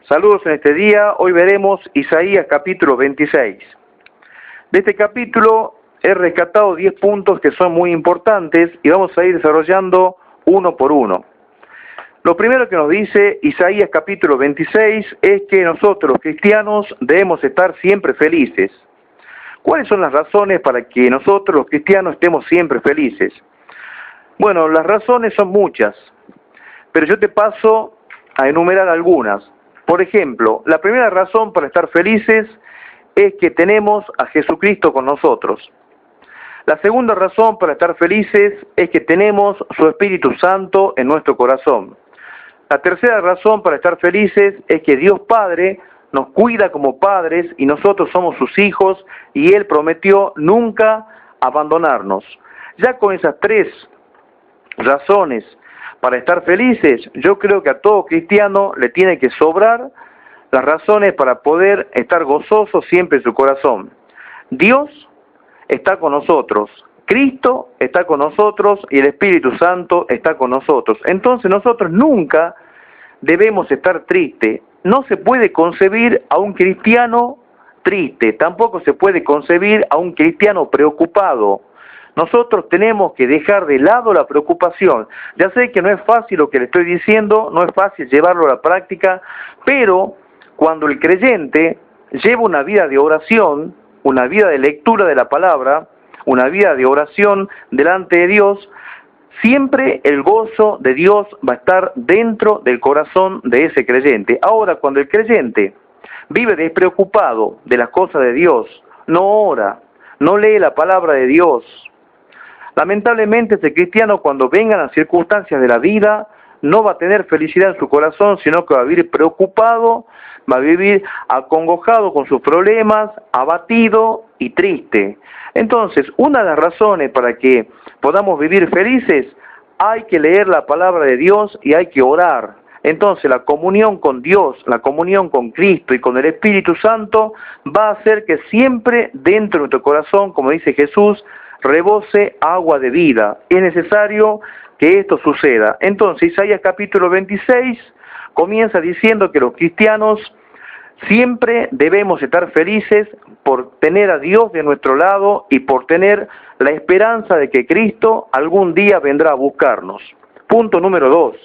Saludos en este día. Hoy veremos Isaías capítulo 26. De este capítulo he rescatado 10 puntos que son muy importantes y vamos a ir desarrollando uno por uno. Lo primero que nos dice Isaías capítulo 26 es que nosotros los cristianos debemos estar siempre felices. ¿Cuáles son las razones para que nosotros los cristianos estemos siempre felices? Bueno, las razones son muchas, pero yo te paso a enumerar algunas. Por ejemplo, la primera razón para estar felices es que tenemos a Jesucristo con nosotros. La segunda razón para estar felices es que tenemos su Espíritu Santo en nuestro corazón. La tercera razón para estar felices es que Dios Padre nos cuida como padres y nosotros somos sus hijos y Él prometió nunca abandonarnos. Ya con esas tres razones para estar felices, yo creo que a todo cristiano le tiene que sobrar las razones para poder estar gozoso siempre en su corazón. Dios está con nosotros, Cristo está con nosotros y el Espíritu Santo está con nosotros. Entonces nosotros nunca debemos estar tristes. No se puede concebir a un cristiano triste, tampoco se puede concebir a un cristiano preocupado. Nosotros tenemos que dejar de lado la preocupación. Ya sé que no es fácil lo que le estoy diciendo, no es fácil llevarlo a la práctica, pero cuando el creyente lleva una vida de oración, una vida de lectura de la palabra, una vida de oración delante de Dios, siempre el gozo de Dios va a estar dentro del corazón de ese creyente. Ahora, cuando el creyente vive despreocupado de las cosas de Dios, no ora, no lee la palabra de Dios, lamentablemente ese cristiano cuando vengan las circunstancias de la vida no va a tener felicidad en su corazón, sino que va a vivir preocupado, va a vivir acongojado con sus problemas, abatido y triste. Entonces, una de las razones para que podamos vivir felices, hay que leer la palabra de Dios y hay que orar. Entonces, la comunión con Dios, la comunión con Cristo y con el Espíritu Santo va a hacer que siempre dentro de nuestro corazón, como dice Jesús, rebose agua de vida. Es necesario que esto suceda. Entonces, Isaías capítulo 26 comienza diciendo que los cristianos siempre debemos estar felices por tener a Dios de nuestro lado y por tener la esperanza de que Cristo algún día vendrá a buscarnos. Punto número 2.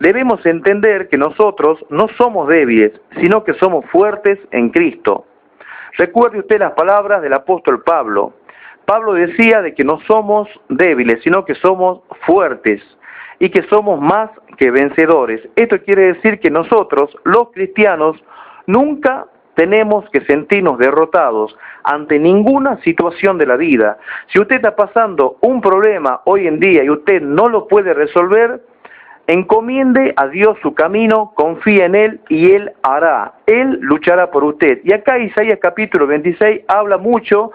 Debemos entender que nosotros no somos débiles, sino que somos fuertes en Cristo. Recuerde usted las palabras del apóstol Pablo. Pablo decía de que no somos débiles, sino que somos fuertes y que somos más que vencedores. Esto quiere decir que nosotros, los cristianos, nunca tenemos que sentirnos derrotados ante ninguna situación de la vida. Si usted está pasando un problema hoy en día y usted no lo puede resolver, encomiende a Dios su camino, confíe en Él y Él hará. Él luchará por usted. Y acá Isaías capítulo 26 habla mucho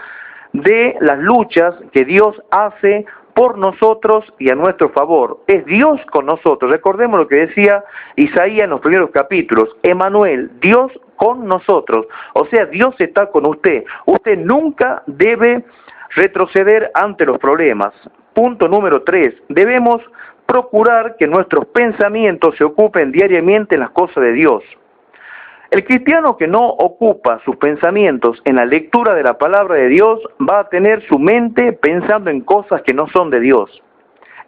de las luchas que Dios hace por nosotros y a nuestro favor. Es Dios con nosotros. Recordemos lo que decía Isaías en los primeros capítulos. Emmanuel, Dios con nosotros. O sea, Dios está con usted. Usted nunca debe retroceder ante los problemas. Punto número 3. Debemos procurar que nuestros pensamientos se ocupen diariamente en las cosas de Dios. El cristiano que no ocupa sus pensamientos en la lectura de la palabra de Dios va a tener su mente pensando en cosas que no son de Dios.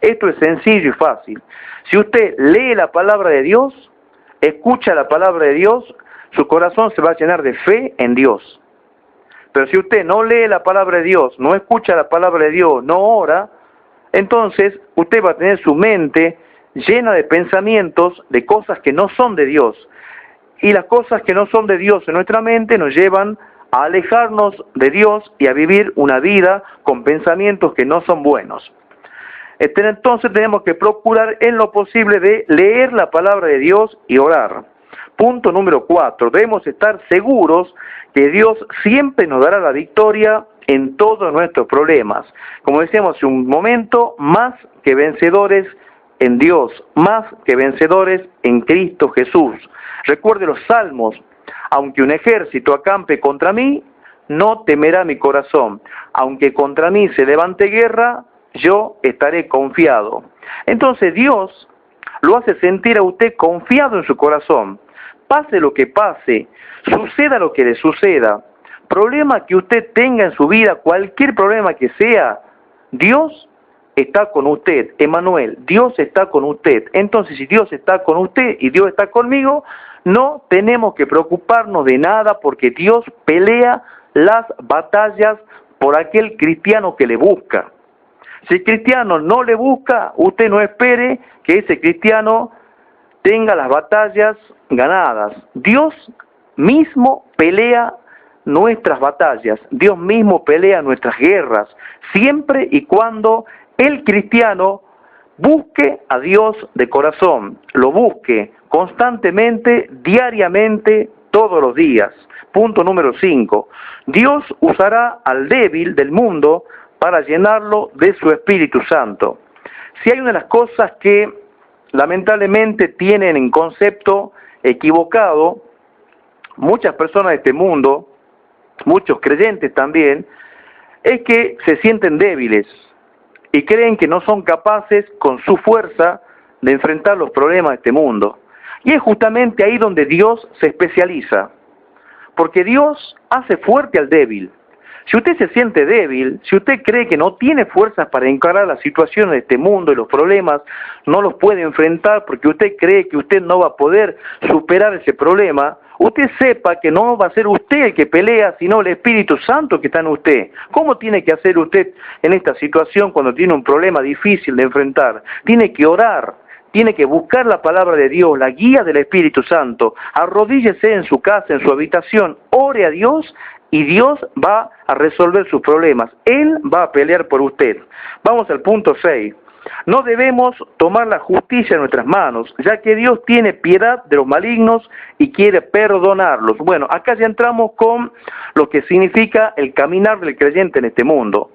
Esto es sencillo y fácil. Si usted lee la palabra de Dios, escucha la palabra de Dios, su corazón se va a llenar de fe en Dios. Pero si usted no lee la palabra de Dios, no escucha la palabra de Dios, no ora, entonces usted va a tener su mente llena de pensamientos de cosas que no son de Dios. Y las cosas que no son de Dios en nuestra mente nos llevan a alejarnos de Dios y a vivir una vida con pensamientos que no son buenos. Entonces tenemos que procurar en lo posible de leer la palabra de Dios y orar. Punto número 4. Debemos estar seguros que Dios siempre nos dará la victoria en todos nuestros problemas. Como decíamos hace un momento, más que vencedores en Dios, más que vencedores en Cristo Jesús. Recuerde los salmos, aunque un ejército acampe contra mí, no temerá mi corazón. Aunque contra mí se levante guerra, yo estaré confiado. Entonces Dios lo hace sentir a usted confiado en su corazón. pase lo que pase, suceda lo que le suceda, problema que usted tenga en su vida, cualquier problema que sea, Dios está con usted. Emmanuel, Dios está con usted. Entonces, si Dios está con usted y Dios está conmigo, no tenemos que preocuparnos de nada porque Dios pelea las batallas por aquel cristiano que le busca. Si el cristiano no le busca, usted no espere que ese cristiano tenga las batallas ganadas. Dios mismo pelea nuestras batallas, Dios mismo pelea nuestras guerras, siempre y cuando el cristiano busque a Dios de corazón, lo busque constantemente, diariamente, todos los días. Punto número 5. Dios usará al débil del mundo para llenarlo de su Espíritu Santo. Si hay una de las cosas que lamentablemente tienen en concepto equivocado muchas personas de este mundo, muchos creyentes también, es que se sienten débiles y creen que no son capaces con su fuerza de enfrentar los problemas de este mundo. Y es justamente ahí donde Dios se especializa, porque Dios hace fuerte al débil. Si usted se siente débil, si usted cree que no tiene fuerzas para encarar las situaciones de este mundo y los problemas, no los puede enfrentar porque usted cree que usted no va a poder superar ese problema, usted sepa que no va a ser usted el que pelea, sino el Espíritu Santo que está en usted. ¿Cómo tiene que hacer usted en esta situación cuando tiene un problema difícil de enfrentar? Tiene que orar, tiene que buscar la palabra de Dios, la guía del Espíritu Santo. Arrodíllese en su casa, en su habitación, ore a Dios y Dios va a resolver sus problemas. Él va a pelear por usted. Vamos al punto 6. No debemos tomar la justicia en nuestras manos, ya que Dios tiene piedad de los malignos y quiere perdonarlos. Bueno, acá ya entramos con lo que significa el caminar del creyente en este mundo.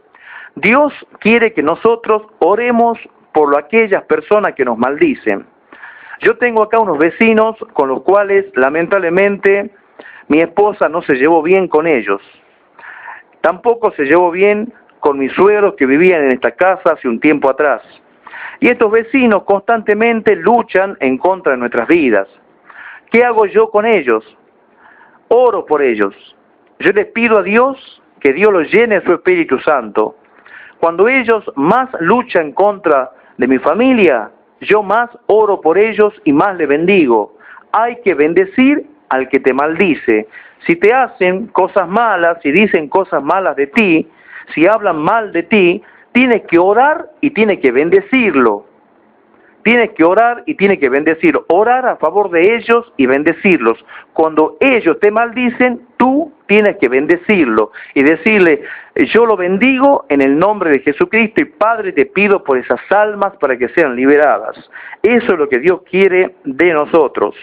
Dios quiere que nosotros oremos por aquellas personas que nos maldicen. Yo tengo acá unos vecinos con los cuales lamentablemente mi esposa no se llevó bien con ellos. Tampoco se llevó bien con mis suegros que vivían en esta casa hace un tiempo atrás. Y estos vecinos constantemente luchan en contra de nuestras vidas. ¿Qué hago yo con ellos? Oro por ellos. Yo les pido a Dios que Dios los llene de su Espíritu Santo. Cuando ellos más luchan contra de mi familia, yo más oro por ellos y más les bendigo. Hay que bendecir al que te maldice. Si te hacen cosas malas, si dicen cosas malas de ti, si hablan mal de ti, tienes que orar y tienes que bendecirlo. Tienes que orar y tienes que bendecirlo. Orar a favor de ellos y bendecirlos. Cuando ellos te maldicen, tú tienes que bendecirlo y decirle, yo lo bendigo en el nombre de Jesucristo y Padre te pido por esas almas para que sean liberadas. Eso es lo que Dios quiere de nosotros.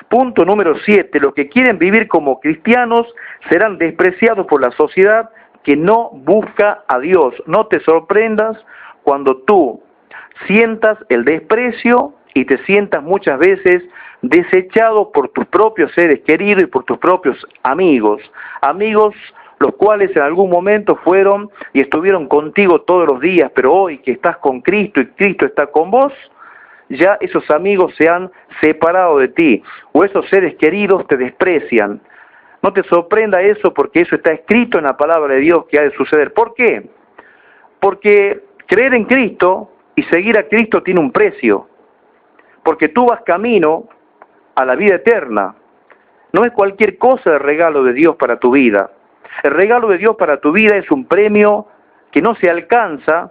Punto número 7. Los que quieren vivir como cristianos serán despreciados por la sociedad que no busca a Dios. No te sorprendas cuando tú sientas el desprecio y te sientas muchas veces desechado por tus propios seres queridos y por tus propios amigos. Amigos los cuales en algún momento fueron y estuvieron contigo todos los días, pero hoy que estás con Cristo y Cristo está con vos, ya esos amigos se han separado de ti, o esos seres queridos te desprecian. No te sorprenda eso porque eso está escrito en la palabra de Dios que ha de suceder. ¿Por qué? Porque creer en Cristo y seguir a Cristo tiene un precio. Porque tú vas camino a la vida eterna. No es cualquier cosa el regalo de Dios para tu vida. El regalo de Dios para tu vida es un premio que no se alcanza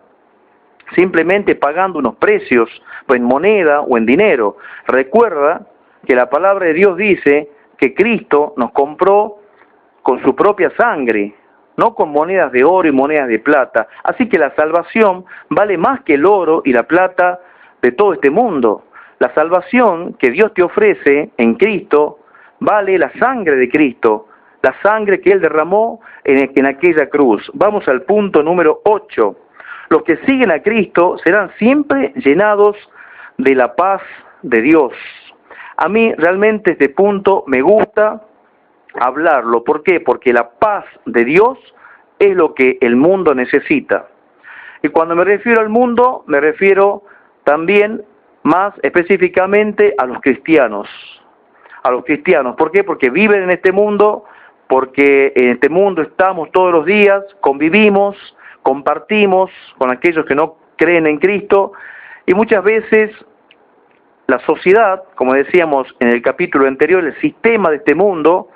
simplemente pagando unos precios en moneda o en dinero. Recuerda que la palabra de Dios dice que Cristo nos compró con su propia sangre, no con monedas de oro y monedas de plata. Así que la salvación vale más que el oro y la plata de todo este mundo. La salvación que Dios te ofrece en Cristo vale la sangre de Cristo, la sangre que Él derramó en aquella cruz. Vamos al punto número 8. Los que siguen a Cristo serán siempre llenados de la paz de Dios. A mí realmente este punto me gusta hablarlo. ¿Por qué? Porque la paz de Dios es lo que el mundo necesita. Y cuando me refiero al mundo, me refiero también más específicamente a los cristianos. a los cristianos. ¿Por qué? Porque viven en este mundo, porque en este mundo estamos todos los días, convivimos, compartimos con aquellos que no creen en Cristo, y muchas veces la sociedad, como decíamos en el capítulo anterior, el sistema de este mundo,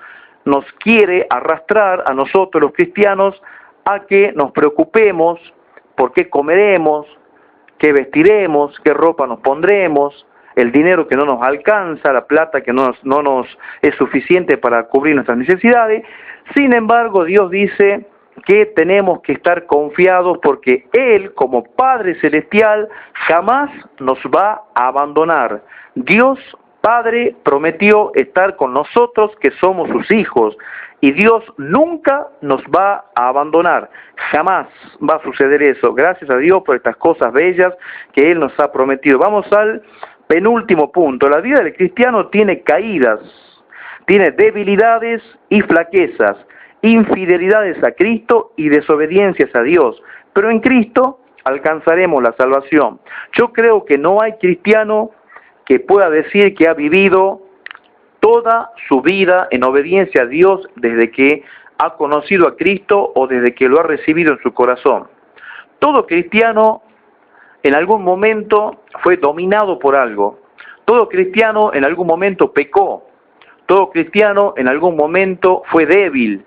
nos quiere arrastrar a nosotros los cristianos a que nos preocupemos por qué comeremos, qué vestiremos, qué ropa nos pondremos, el dinero que no nos alcanza, la plata que no nos es suficiente para cubrir nuestras necesidades. Sin embargo, Dios dice que tenemos que estar confiados porque Él, como Padre Celestial, jamás nos va a abandonar. Dios Padre prometió estar con nosotros que somos sus hijos, y Dios nunca nos va a abandonar, jamás va a suceder eso. Gracias a Dios por estas cosas bellas que Él nos ha prometido. Vamos al penúltimo punto. La vida del cristiano tiene caídas, tiene debilidades y flaquezas, infidelidades a Cristo y desobediencias a Dios, pero en Cristo alcanzaremos la salvación. Yo creo que no hay cristiano que pueda decir que ha vivido toda su vida en obediencia a Dios desde que ha conocido a Cristo o desde que lo ha recibido en su corazón. Todo cristiano en algún momento fue dominado por algo. Todo cristiano en algún momento pecó. Todo cristiano en algún momento fue débil.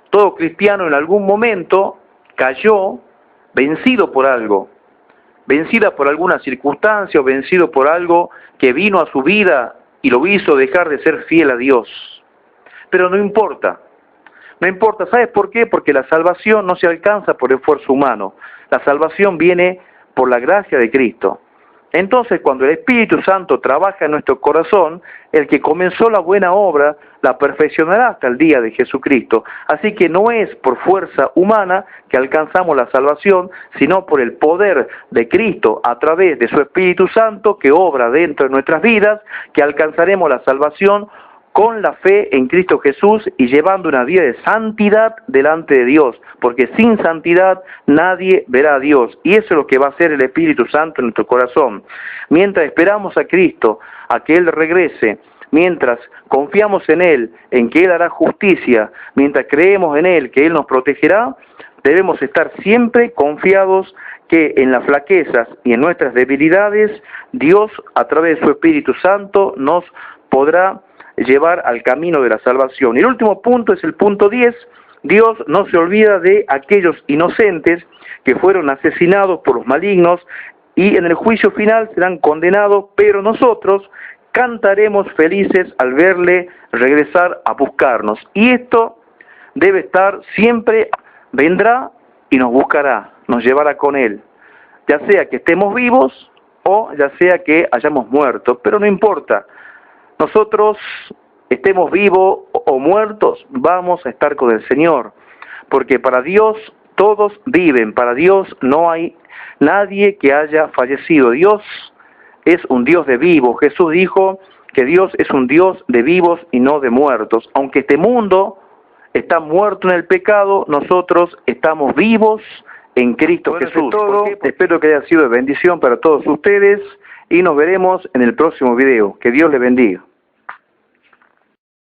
Todo cristiano en algún momento cayó vencido por algo. Vencida por alguna circunstancia o vencido por algo que vino a su vida y lo hizo dejar de ser fiel a Dios. Pero no importa, no importa. ¿Sabes por qué? Porque la salvación no se alcanza por esfuerzo humano. La salvación viene por la gracia de Cristo. Entonces, cuando el Espíritu Santo trabaja en nuestro corazón, el que comenzó la buena obra la perfeccionará hasta el día de Jesucristo. Así que no es por fuerza humana que alcanzamos la salvación, sino por el poder de Cristo a través de su Espíritu Santo que obra dentro de nuestras vidas, que alcanzaremos la salvación con la fe en Cristo Jesús y llevando una vida de santidad delante de Dios, porque sin santidad nadie verá a Dios, y eso es lo que va a hacer el Espíritu Santo en nuestro corazón. Mientras esperamos a Cristo, a que Él regrese, mientras confiamos en Él, en que Él hará justicia, mientras creemos en Él, que Él nos protegerá, debemos estar siempre confiados que en las flaquezas y en nuestras debilidades, Dios, a través de su Espíritu Santo, nos podrá llevar al camino de la salvación. Y el último punto es el punto 10. Dios no se olvida de aquellos inocentes que fueron asesinados por los malignos y en el juicio final serán condenados, pero nosotros cantaremos felices al verle regresar a buscarnos. Y esto debe estar siempre, vendrá y nos buscará, nos llevará con Él, ya sea que estemos vivos o ya sea que hayamos muerto, pero no importa. Nosotros estemos vivos o muertos, vamos a estar con el Señor, porque para Dios todos viven, para Dios no hay nadie que haya fallecido. Dios es un Dios de vivos. Jesús dijo que Dios es un Dios de vivos y no de muertos. Aunque este mundo está muerto en el pecado, nosotros estamos vivos en Cristo Jesús. Todo. Espero que haya sido de bendición para todos ustedes y nos veremos en el próximo video. Que Dios les bendiga.